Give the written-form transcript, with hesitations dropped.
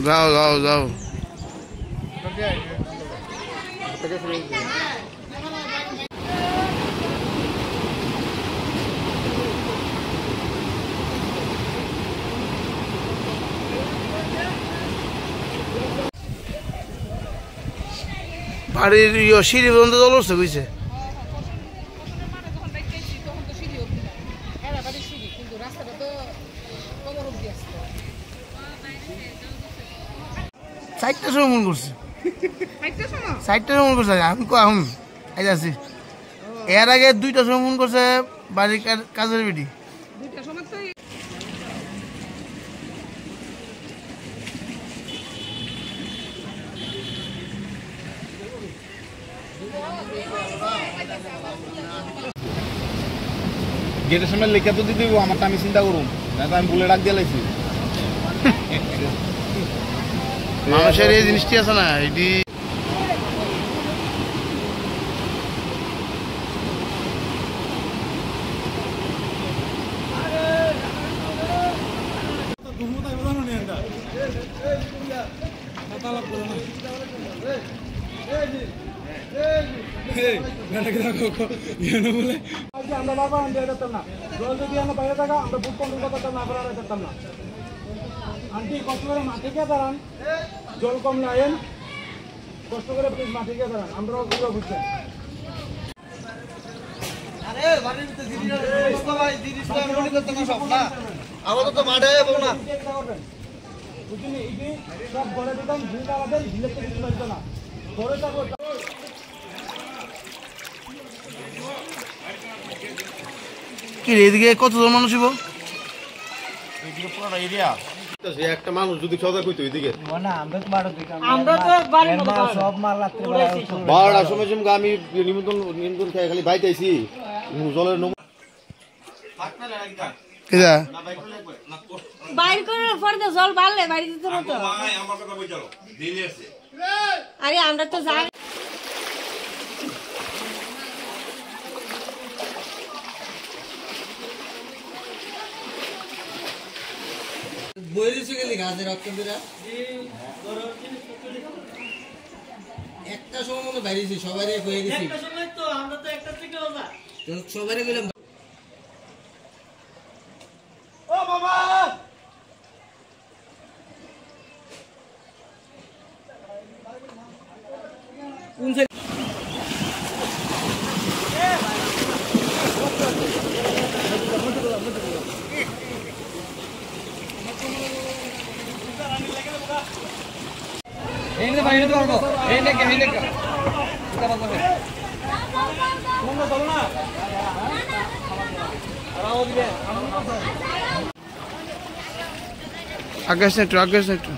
যাও যাও যাও বাড়ির সিঁড়ি পর্যন্ত জল উঠছে বুঝছে চারটার সময় মন করছে চারটার সময় মন করছে আমি কখন আছি এর আগে 2টার সময় মন করছে বাড়ির কাজের বেটি গেটের সামনে লেখা তো দিতে আমারটা আমি চিন্তা করুন আমি বলে ডাক দিয়ে লাইছি মানুষের এই জিনিসটি আছে না এটি আমরা বাবা আমরা যেতাম না জল যদি আমরা বাইরে থাকা আমরা বুট কন্ট্রোল করতাম না আমরা যেতাম না আন্টি কষ্ট করে মাঠে গিয়ে দাঁড়ান জল কম লাইন কষ্ট করে প্লিজ মাঠে গিয়ে দাঁড়ান আমরাও পুরো বুঝছেন তো মাঠে যাবো না বুঝলি এই সব ঘরে দিতাম ঝিল দাঁড়াতেন ঝিলের থেকে কিছু লাগতো না ঘরে থাকবো কি এদিকে কতজন মানুষ হইব এইদিকে পুরোটা এরিয়া একটা মানুষ যদি সজাগ হইতো এইদিকে আমরা তো সব মাল রাত্রে 12টার সময় আমি নিমন্ত্রণ খেয়ে খালি বাইতে আইছি জলের বাইর করার পর তো জল বাড়লে বাইরে দিতে হতো আরে আমরা তো যাই একটা সময় মনে বাইরেছি সবাই হয়ে গেছি সবাই মিলে ও বাবা আকাশ একটু